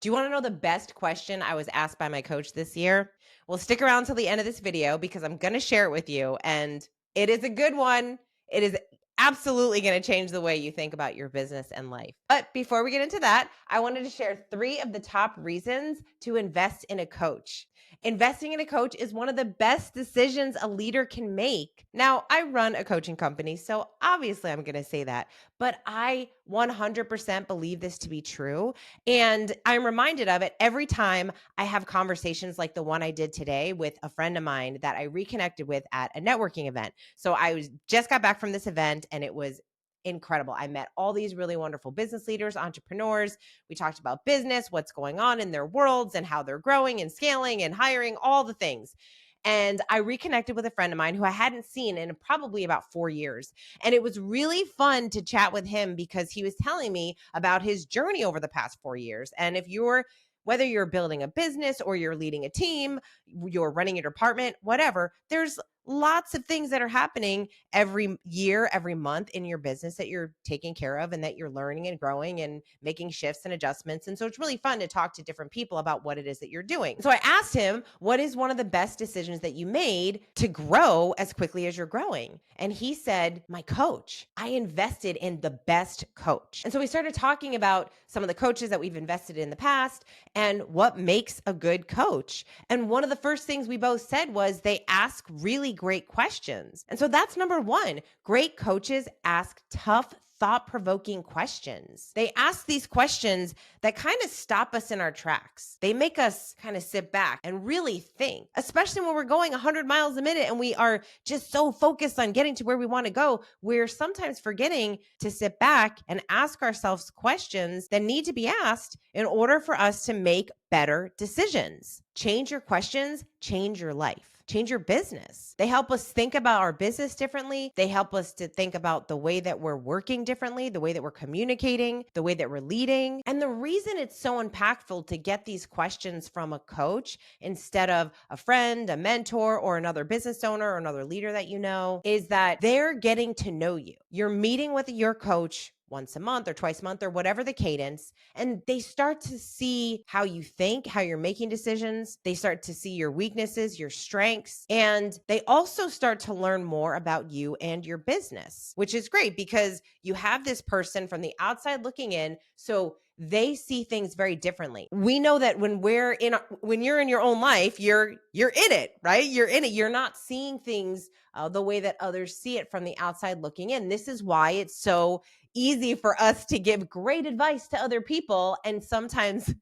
Do you want to know the best question I was asked by my coach this year? Well, stick around till the end of this video because I'm going to share it with you. And it is a good one. It is absolutely going to change the way you think about your business and life. But before we get into that, I wanted to share 3 of the top reasons to invest in a coach. Investing in a coach is one of the best decisions a leader can make. Now, I run a coaching company, so obviously I'm going to say that, but I 100% believe this to be true. And I'm reminded of it every time I have conversations like the one I did today with a friend of mine that I reconnected with at a networking event. So just got back from this event and it was incredible. I met all these really wonderful business leaders, entrepreneurs. We talked about business, what's going on in their worlds and how they're growing and scaling and hiring, all the things. And I reconnected with a friend of mine who I hadn't seen in probably about 4 years. And it was really fun to chat with him because he was telling me about his journey over the past 4 years. And whether you're building a business or you're leading a team, you're running a department, whatever, there's lots of things that are happening every year, every month in your business that you're taking care of and that you're learning and growing and making shifts and adjustments. And so it's really fun to talk to different people about what it is that you're doing. So I asked him, what is one of the best decisions that you made to grow as quickly as you're growing? And he said, my coach. I invested in the best coach. And so we started talking about some of the coaches that we've invested in the past and what makes a good coach. And one of the first things we both said was they ask really great questions. And so that's number 1. Great coaches ask tough, thought-provoking questions. They ask these questions that kind of stop us in our tracks. They make us kind of sit back and really think, especially when we're going 100 miles a minute and we are just so focused on getting to where we want to go. We're sometimes forgetting to sit back and ask ourselves questions that need to be asked in order for us to make better decisions. Change your questions, change your life, change your business. They help us think about our business differently. They help us to think about the way that we're working differently, the way that we're communicating, the way that we're leading. And the reason it's so impactful to get these questions from a coach instead of a friend, a mentor, or another business owner or another leader that you know is that they're getting to know you. You're meeting with your coach once a month or twice a month or whatever the cadence. And they start to see how you think, how you're making decisions. They start to see your weaknesses, your strengths, and they also start to learn more about you and your business, which is great because you have this person from the outside looking in. So they see things very differently. We know that when you're in your own life, you're in it, right? You're in it. You're not seeing things the way that others see it from the outside looking in. This is why it's so easy for us to give great advice to other people. And sometimes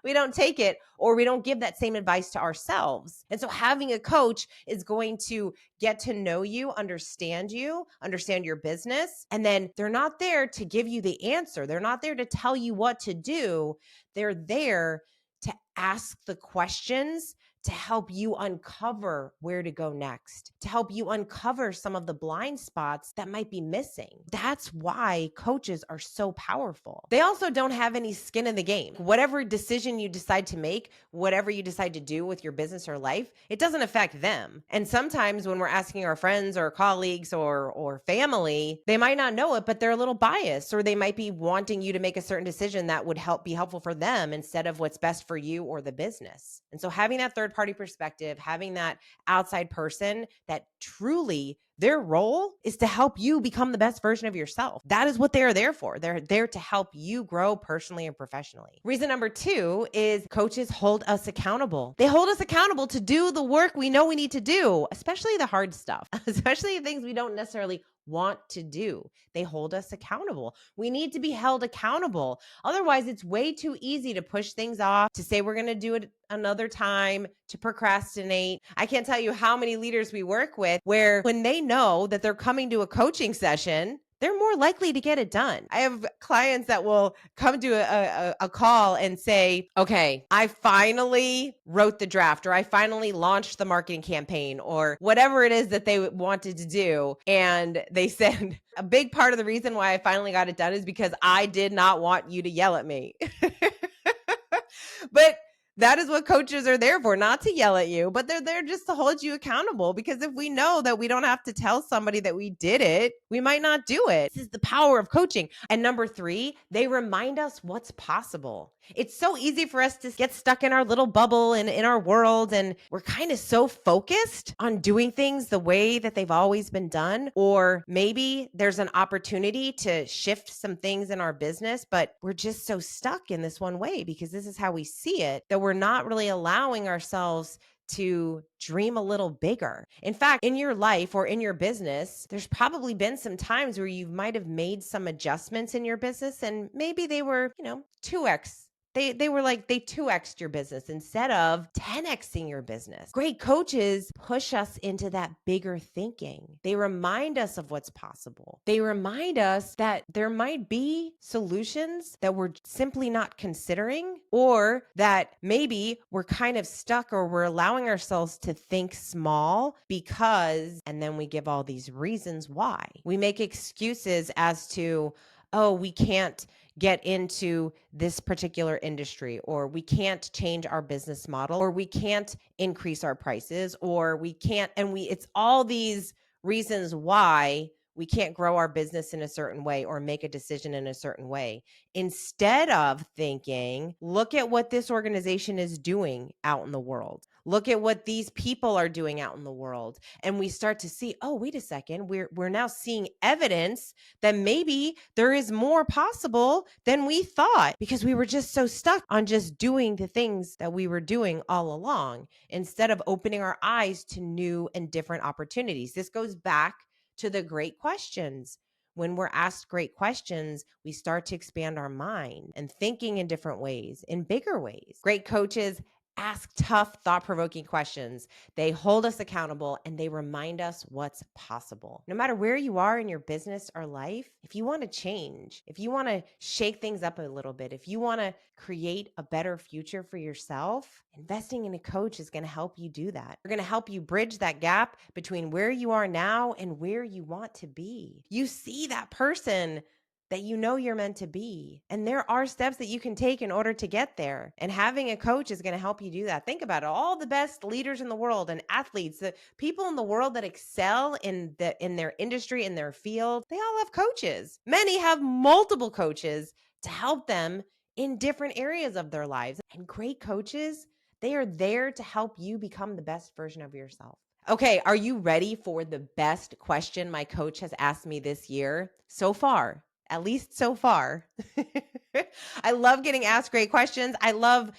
we don't take it or we don't give that same advice to ourselves. And so having a coach is going to get to know you, understand your business. And then they're not there to give you the answer. They're not there to tell you what to do. They're there to ask the questions to help you uncover where to go next, to help you uncover some of the blind spots that might be missing. That's why coaches are so powerful. They also don't have any skin in the game. Whatever decision you decide to make, whatever you decide to do with your business or life, it doesn't affect them. And sometimes when we're asking our friends or colleagues or family, they might not know it, but they're a little biased, or they might be wanting you to make a certain decision that would be helpful for them instead of what's best for you or the business. And so having that third party perspective, having that outside person that truly their role is to help you become the best version of yourself. That is what they are there for. They're there to help you grow personally and professionally. Reason number 2 is coaches hold us accountable. They hold us accountable to do the work we know we need to do, especially the hard stuff, especially things we don't necessarily want to do. They hold us accountable. We need to be held accountable. Otherwise, it's way too easy to push things off, to say we're going to do it another time, to procrastinate. I can't tell you how many leaders we work with where when they know that they're coming to a coaching session, they're more likely to get it done. I have clients that will come to a call and say, okay, I finally wrote the draft, or I finally launched the marketing campaign, or whatever it is that they wanted to do. And they said, a big part of the reason why I finally got it done is because I did not want you to yell at me. But That is what coaches are there for, not to yell at you, but they're there just to hold you accountable. Because if we know that we don't have to tell somebody that we did it, we might not do it. This is the power of coaching. And number 3, they remind us what's possible. It's so easy for us to get stuck in our little bubble and in our world, and we're kind of so focused on doing things the way that they've always been done. Or maybe there's an opportunity to shift some things in our business, but we're just so stuck in this one way because this is how we see it, that we're not really allowing ourselves to dream a little bigger. In fact, in your life or in your business, there's probably been some times where you might have made some adjustments in your business, and maybe they were, 2x. They were like, they 2x'd your business instead of 10x'ing your business. Great coaches push us into that bigger thinking. They remind us of what's possible. They remind us that there might be solutions that we're simply not considering, or that maybe we're kind of stuck, or we're allowing ourselves to think small because, and then we give all these reasons why. We make excuses as to, oh, we can't get into this particular industry, or we can't change our business model, or we can't increase our prices, or we can't, it's all these reasons why we can't grow our business in a certain way or make a decision in a certain way. Instead of thinking, look at what this organization is doing out in the world. Look at what these people are doing out in the world. And we start to see, oh, wait a second, we're now seeing evidence that maybe there is more possible than we thought, because we were just so stuck on just doing the things that we were doing all along, instead of opening our eyes to new and different opportunities. This goes back to the great questions. When we're asked great questions, we start to expand our mind and thinking in different ways, in bigger ways. Great coaches ask tough, thought-provoking questions. They hold us accountable, and they remind us what's possible. No matter where you are in your business or life, if you want to change, if you want to shake things up a little bit, if you want to create a better future for yourself, investing in a coach is going to help you do that. They're going to help you bridge that gap between where you are now and where you want to be. You see that person that you know you're meant to be. And there are steps that you can take in order to get there. And having a coach is going to help you do that. Think about it. All the best leaders in the world and athletes, the people in the world that excel in their industry, in their field, they all have coaches. Many have multiple coaches to help them in different areas of their lives. And great coaches, they are there to help you become the best version of yourself. Okay, are you ready for the best question my coach has asked me this year so far? At least so far. I love getting asked great questions. I love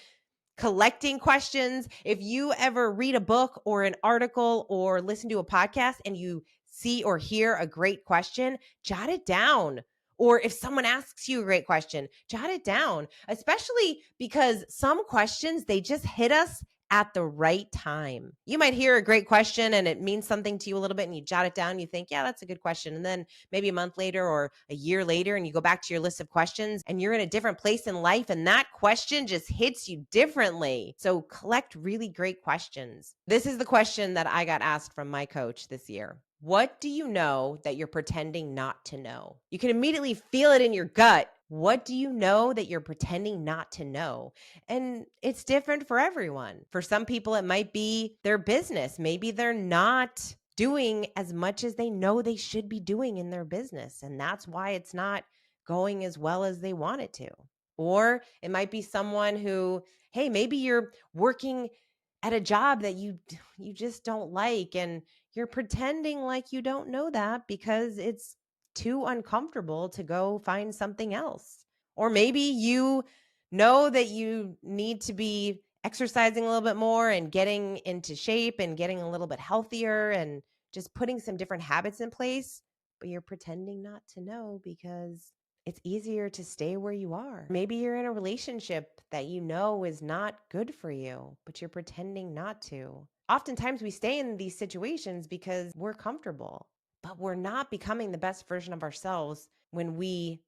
collecting questions. If you ever read a book or an article or listen to a podcast and you see or hear a great question, jot it down. Or if someone asks you a great question, jot it down, especially because some questions, they just hit us at the right time. You might hear a great question and it means something to you a little bit, and you jot it down. You think, yeah, that's a good question. And then maybe a month later or a year later, and you go back to your list of questions and you're in a different place in life, and that question just hits you differently. So collect really great questions. This is the question that I got asked from my coach this year. What do you know that you're pretending not to know? You can immediately feel it in your gut. What do you know that you're pretending not to know? And it's different for everyone. For some people, it might be their business. Maybe they're not doing as much as they know they should be doing in their business, and that's why it's not going as well as they want it to. Or it might be someone who, hey, maybe you're working at a job that you just don't like, and you're pretending like you don't know that because it's too uncomfortable to go find something else. Or maybe you know that you need to be exercising a little bit more and getting into shape and getting a little bit healthier and just putting some different habits in place, but you're pretending not to know because it's easier to stay where you are. Maybe you're in a relationship that you know is not good for you, but you're pretending not to. Oftentimes we stay in these situations because we're comfortable, but we're not becoming the best version of ourselves when we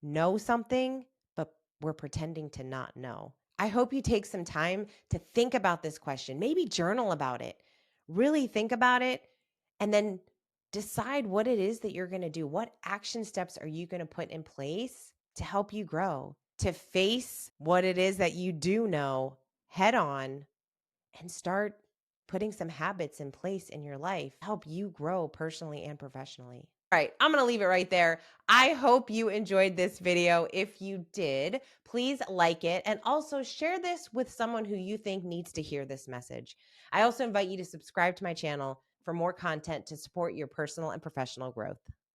know something, but we're pretending to not know. I hope you take some time to think about this question. Maybe journal about it. Really think about it, and then decide what it is that you're going to do. What action steps are you going to put in place to help you grow, to face what it is that you do know head on and start putting some habits in place in your life to help you grow personally and professionally. All right, I'm going to leave it right there. I hope you enjoyed this video. If you did, please like it and also share this with someone who you think needs to hear this message. I also invite you to subscribe to my channel for more content to support your personal and professional growth.